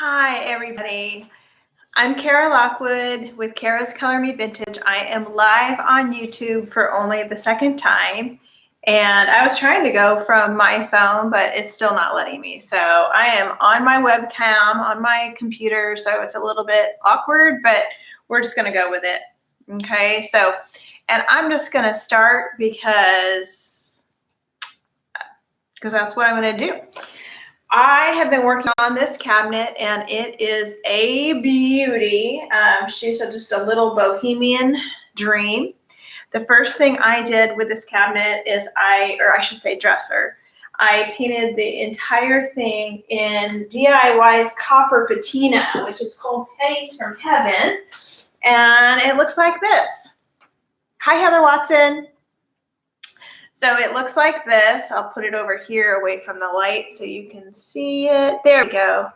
Hi, everybody. I'm Kara Lockwood with Kara's Color Me Vintage. I am live on YouTube for only the second time, and I was trying to go from my phone, but it's still not letting me. So I am on my webcam on my computer, so it's a little bit awkward, but we're just going to go with it. Okay, so, and I'm just going to start because that's what I'm going to do. I have been working on this cabinet and it is a beauty. She's just a little bohemian dream. The first thing I did with this cabinet is I should say dresser, I painted the entire thing in DIY's copper patina, which is called Pennies from Heaven. And it looks like this. Hi, Heather Watson. So it looks like this. I'll put it over here away from the light so you can see it. There we go.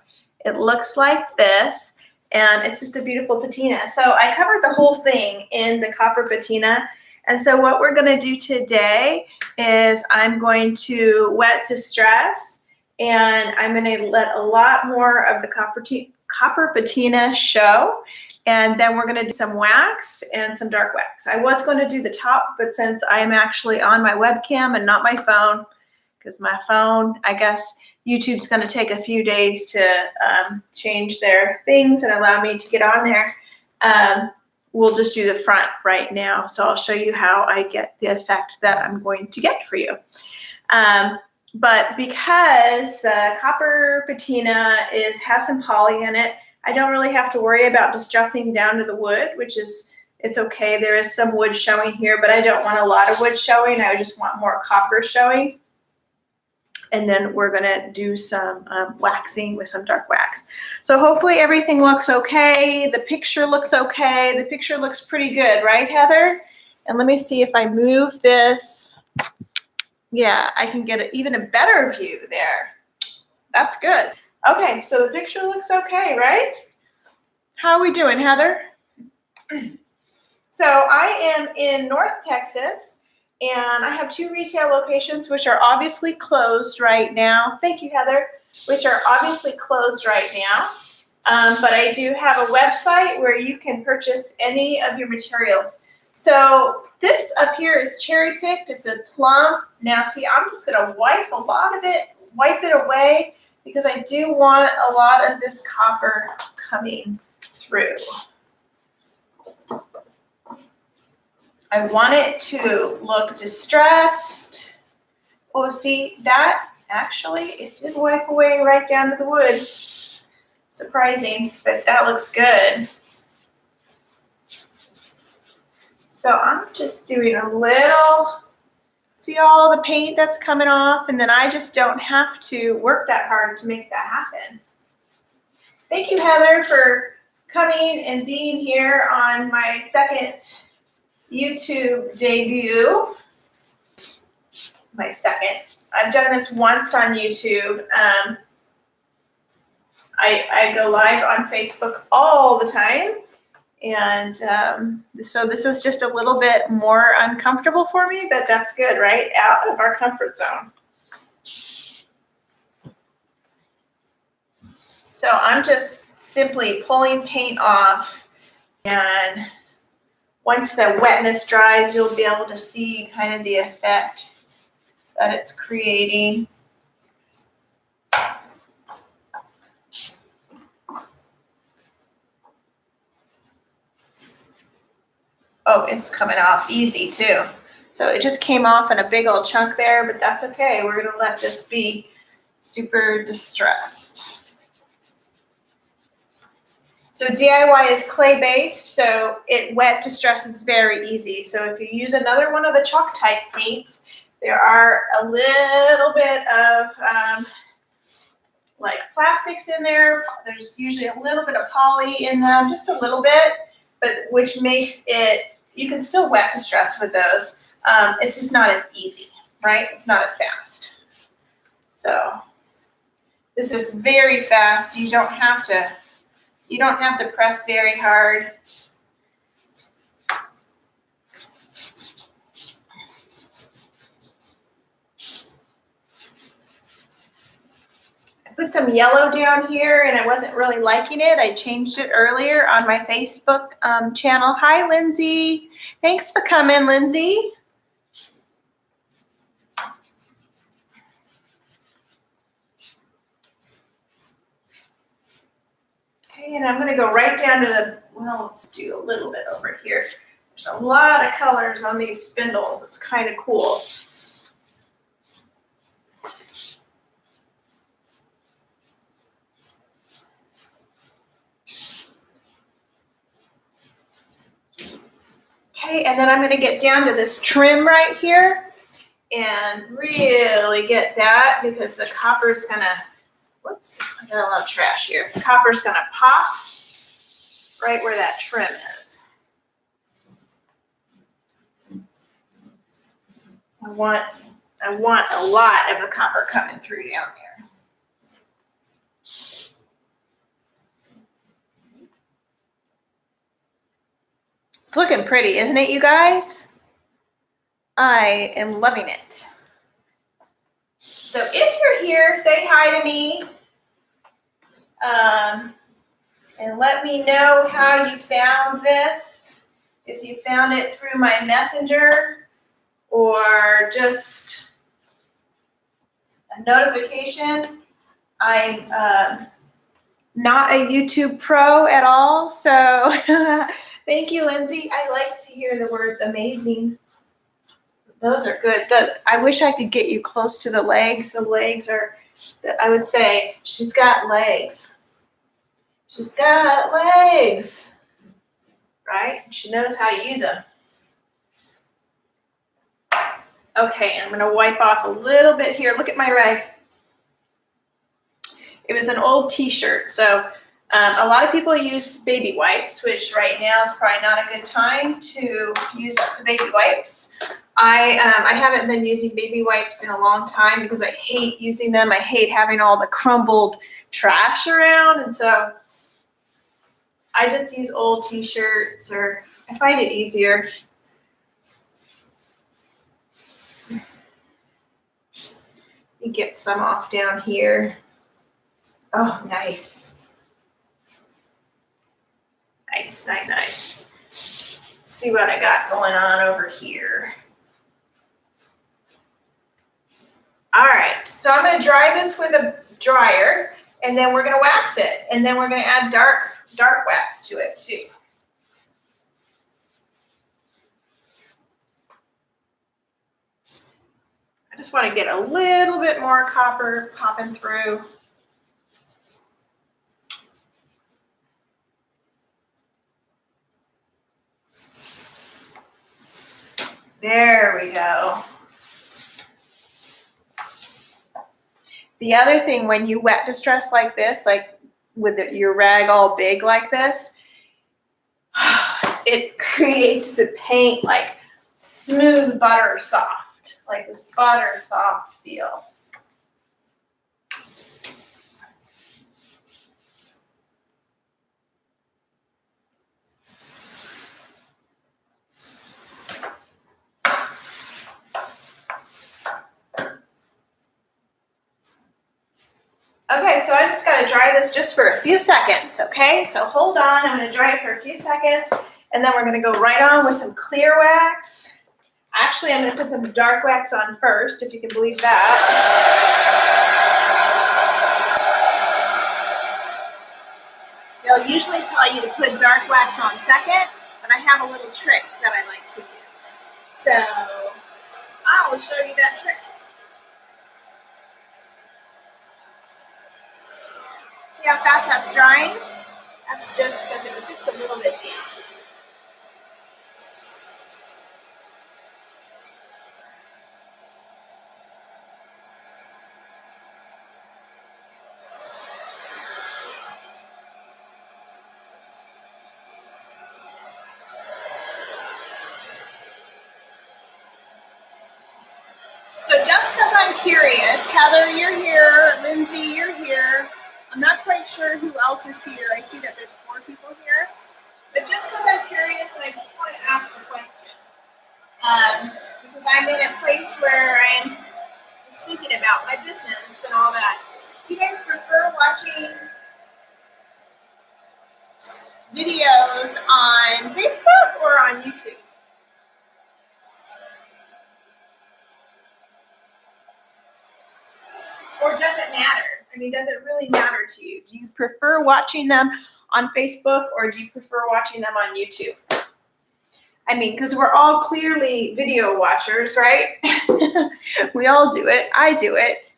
It looks like this, and it's just a beautiful patina. So I covered the whole thing in the copper patina. And so what we're going to do today is I'm going to wet distress, and I'm going to let a lot more of the copper patina show. And then we're going to do some wax and some dark wax. I was going to do the top, but since I'm actually on my webcam and not my phone, because my phone, I guess YouTube's going to take a few days to change their things and allow me to get on there, we'll just do the front right now. So I'll show you how I get the effect that I'm going to get for you. But because the copper patina has some poly in it, I don't really have to worry about distressing down to the wood, which is, it's okay. There is some wood showing here, but I don't want a lot of wood showing. I just want more copper showing. And then we're gonna do some waxing with some dark wax. So hopefully everything looks okay. The picture looks okay. The picture looks pretty good, right, Heather? And let me see if I move this. Yeah, I can get even a better view there. That's good. Okay, so the picture looks okay, right? How are we doing, Heather? So I am in North Texas, and I have 2 retail locations, which are obviously closed right now. Thank you, Heather. Which are obviously closed right now. But I do have a website where you can purchase any of your materials. So this up here is cherry picked. It's a plum. Now, see, I'm just going to wipe a lot of it, wipe it away, because I do want a lot of this copper coming through. I want it to look distressed. Oh, see, that actually, it did wipe away right down to the wood. Surprising, but that looks good. So I'm just doing a little, see all the paint that's coming off, and then I just don't have to work that hard to make that happen. Thank you, Heather, for coming and being here on my second YouTube debut. My second. I've done this once on YouTube. I go live on Facebook all the time. And so this is just a little bit more uncomfortable for me, but that's good, right? Out of our comfort zone. So I'm just simply pulling paint off, and once the wetness dries, you'll be able to see kind of the effect that it's creating. Oh, it's coming off easy too. So it just came off in a big old chunk there, but that's okay. We're gonna let this be super distressed. So DIY is clay based, so it wet distresses very easy. So if you use another one of the chalk type paints, there are a little bit of like plastics in there. There's usually a little bit of poly in them, just a little bit, but which makes it, you can still wet distress with those. It's just not as easy, right? It's not as fast. So this is very fast. You don't have to press very hard. put some yellow down here and I wasn't really liking it. I changed it earlier on my Facebook channel. Hi, Lindsay. Thanks for coming, Lindsay. Okay, and I'm going to go right down to the, well, let's do a little bit over here. There's a lot of colors on these spindles. It's kind of cool. Okay, and then I'm going to get down to this trim right here and really get that because the copper's going to, whoops, I got a lot of trash here. The copper's going to pop right where that trim is. I want a lot of the copper coming through down there. It's looking pretty, isn't it, you guys? I am loving it. So if you're here, say hi to me. And let me know how you found this. If you found it through my messenger or just a notification. I'm not a YouTube pro at all, so thank you, Lindsay. I like to hear the words amazing. Those are good. I wish I could get you close to the legs. The legs are, I would say, she's got legs. She's got legs, right? She knows how to use them. Okay, I'm gonna wipe off a little bit here. Look at my rag. It was an old t-shirt, so a lot of people use baby wipes, which right now is probably not a good time to use up the baby wipes. I haven't been using baby wipes in a long time because I hate using them. I hate having all the crumbled trash around, and so I just use old t-shirts, or I find it easier. You get some off down here. Oh, nice. Nice, nice, nice. Let's see what I got going on over here. All right, so I'm going to dry this with a dryer, and then we're going to wax it, and then we're going to add dark wax to it too. I just want to get a little bit more copper popping through. There we go. The other thing, when you wet distress like this, like with your rag all big like this, it creates the paint like smooth butter soft, like this butter soft feel. Okay, so I just got to dry this just for a few seconds, okay? So hold on, I'm going to dry it for a few seconds, and then we're going to go right on with some clear wax. Actually, I'm going to put some dark wax on first, if you can believe that. They'll usually tell you to put dark wax on second, but I have a little trick that I like to use. So I will show you that trick. See how fast that's drying? That's just because it was just a little bit damp. So just because I'm curious, Heather, you're here, Lindsay, you're here. I'm not quite sure who else is here. I see that there's 4 people here. But just because I'm curious and I just want to ask a question. Because I'm in a place where I'm thinking about my business and all that. Do you guys prefer watching videos on Facebook or on YouTube? Or does it matter? I mean, does it really matter to you? Do you prefer watching them on Facebook or do you prefer watching them on YouTube? I mean, because we're all clearly video watchers, right? We all do it. I do it.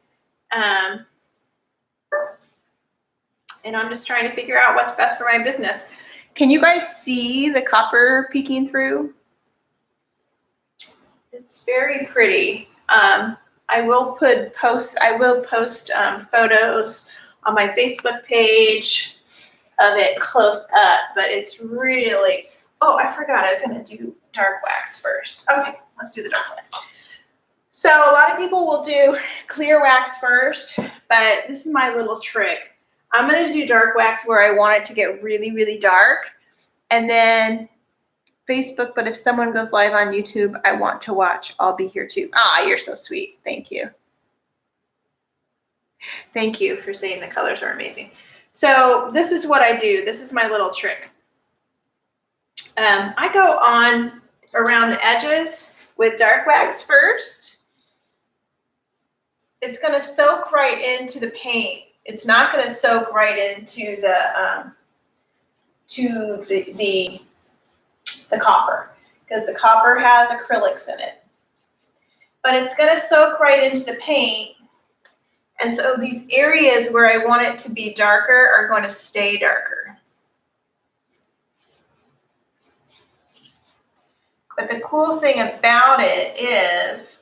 And I'm just trying to figure out what's best for my business. Can you guys see the copper peeking through? It's very pretty. I will post photos on my Facebook page of it close up, but it's really, oh, I forgot I was gonna do dark wax first. Okay, let's do the dark wax. So a lot of people will do clear wax first, but this is my little trick. I'm gonna do dark wax where I want it to get really, really dark, and then Facebook, but if someone goes live on YouTube, I want to watch, I'll be here too. Ah, you're so sweet. Thank you. Thank you for saying the colors are amazing. So this is what I do. This is my little trick. I go on around the edges with dark wax first. It's going to soak right into the paint. It's not going to soak right into the copper, because the copper has acrylics in it. But it's going to soak right into the paint. And so these areas where I want it to be darker are going to stay darker. But the cool thing about it is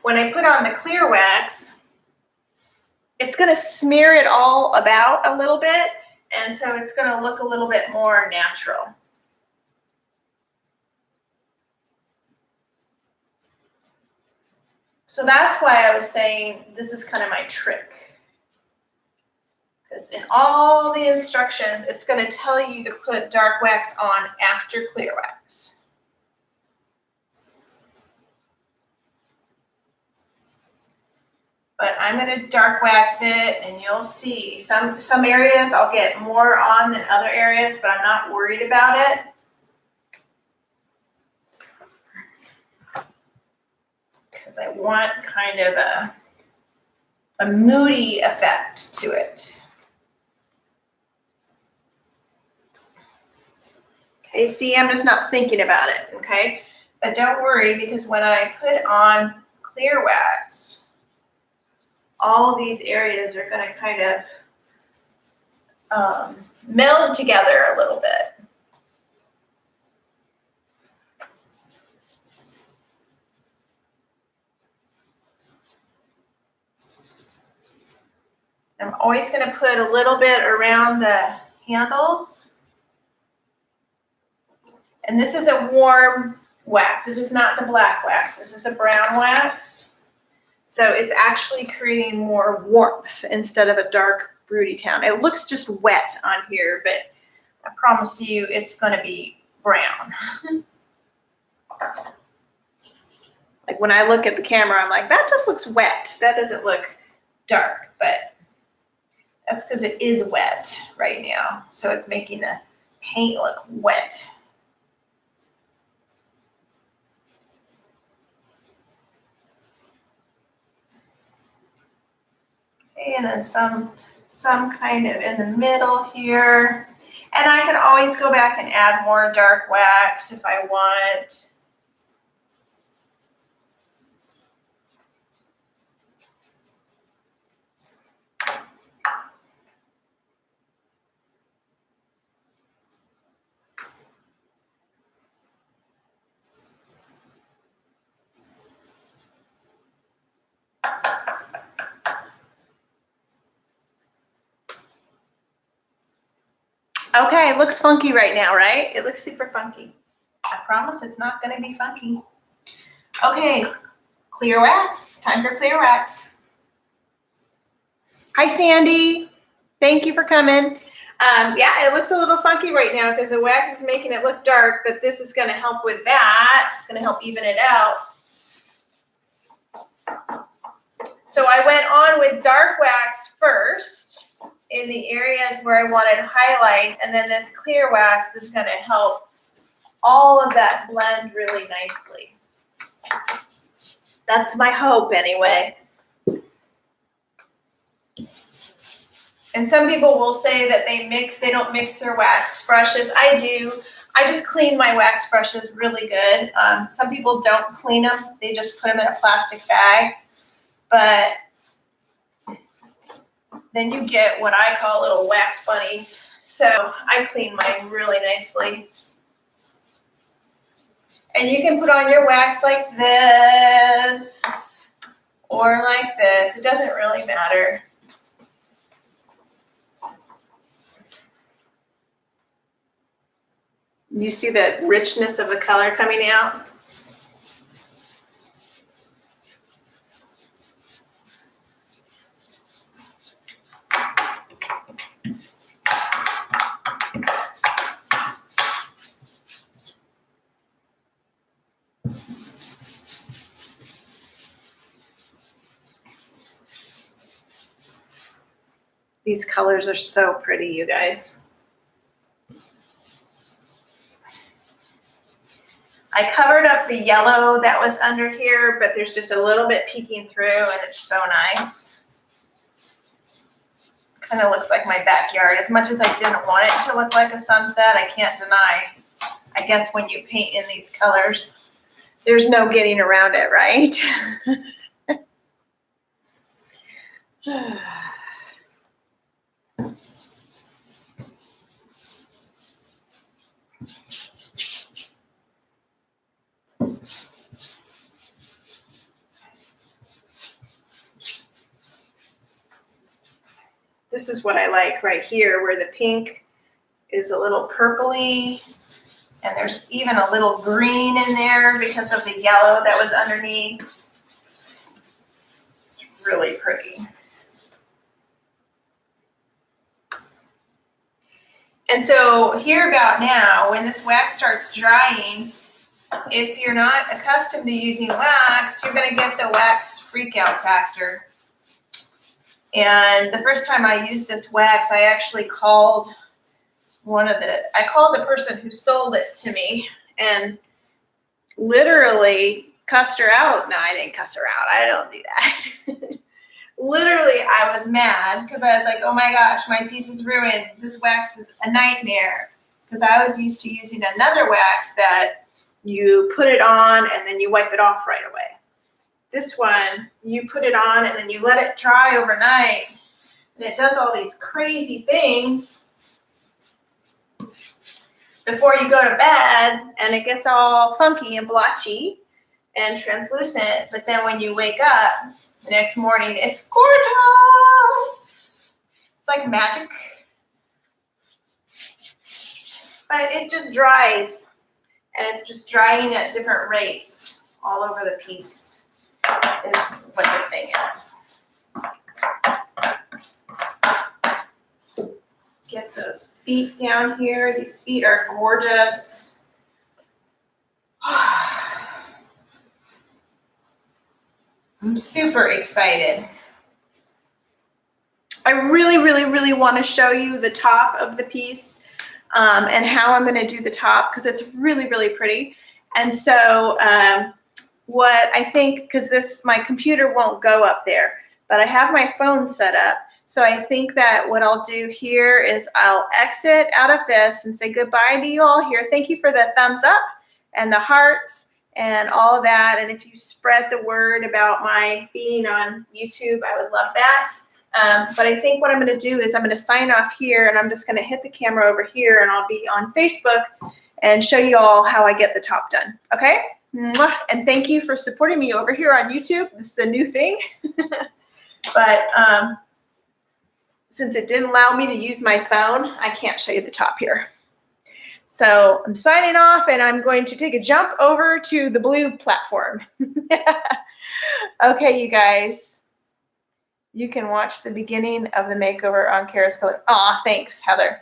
when I put on the clear wax, it's going to smear it all about a little bit. And so it's going to look a little bit more natural. So that's why I was saying this is kind of my trick. Because in all the instructions, it's going to tell you to put dark wax on after clear wax. But I'm going to dark wax it, and you'll see some areas I'll get more on than other areas, but I'm not worried about it. Because I want kind of a moody effect to it. Okay, see, I'm just not thinking about it, okay? But don't worry, because when I put on clear wax, all these areas are going to kind of meld together a little bit. I'm always going to put a little bit around the handles. And this is a warm wax. This is not the black wax. This is the brown wax. So it's actually creating more warmth instead of a dark broody town. It looks just wet on here, but I promise you it's going to be brown. Like when I look at the camera, I'm like, that just looks wet. That doesn't look dark, but that's because it is wet right now. So it's making the paint look wet. Okay, and then some kind of in the middle here. And I can always go back and add more dark wax if I want. Okay, it looks funky right now, right? It looks super funky. I promise it's not going to be funky. Okay, clear wax. Time for clear wax. Hi, Sandy. Thank you for coming. Yeah, it looks a little funky right now because the wax is making it look dark, but this is going to help with that. It's going to help even it out. So I went on with dark wax first in the areas where I wanted highlight, and then this clear wax is going to help all of that blend really nicely. That's my hope anyway. And some people will say that they don't mix their wax brushes. I do. I just clean my wax brushes really good. Some people don't clean them. They just put them in a plastic bag. But then you get what I call little wax bunnies. So I clean mine really nicely. And you can put on your wax like this or like this. It doesn't really matter. You see the richness of the color coming out? These colors are so pretty, you guys. I covered up the yellow that was under here, but there's just a little bit peeking through, and it's so nice. Kind of looks like my backyard. As much as I didn't want it to look like a sunset, I can't deny, I guess when you paint in these colors, there's no getting around it, right? This is what I like right here, where the pink is a little purpley, and there's even a little green in there because of the yellow that was underneath. It's really pretty. And so here about now, when this wax starts drying, if you're not accustomed to using wax, you're going to get the wax freak out factor. And the first time I used this wax, I actually called the person who sold it to me and literally cussed her out. No, I didn't cuss her out. I don't do that. Literally, I was mad because I was like, oh my gosh, my piece is ruined. This wax is a nightmare. Because I was used to using another wax that you put it on and then you wipe it off right away. This one, you put it on and then you let it dry overnight, and it does all these crazy things before you go to bed, and it gets all funky and blotchy and translucent, but then when you wake up the next morning, it's gorgeous. It's like magic. But it just dries, and it's just drying at different rates all over the piece. Is what the thing is. Get those feet down here. These feet are gorgeous. I'm super excited. I really, really, really want to show you the top of the piece and how I'm going to do the top because it's really, really pretty. And so what I think, because my computer won't go up there, but I have my phone set up. So I think that what I'll do here is I'll exit out of this and say goodbye to you all here. Thank you for the thumbs up and the hearts and all of that. And if you spread the word about my being on YouTube, I would love that. But I think what I'm going to do is I'm going to sign off here, and I'm just going to hit the camera over here, and I'll be on Facebook and show you all how I get the top done. Okay? And thank you for supporting me over here on YouTube. This is a new thing. But since it didn't allow me to use my phone, I can't show you the top here. So I'm signing off, and I'm going to take a jump over to the blue platform. Okay, you guys. You can watch the beginning of the makeover on Kara's Color. Aw, thanks, Heather.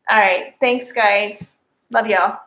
All right. Thanks, guys. Love y'all.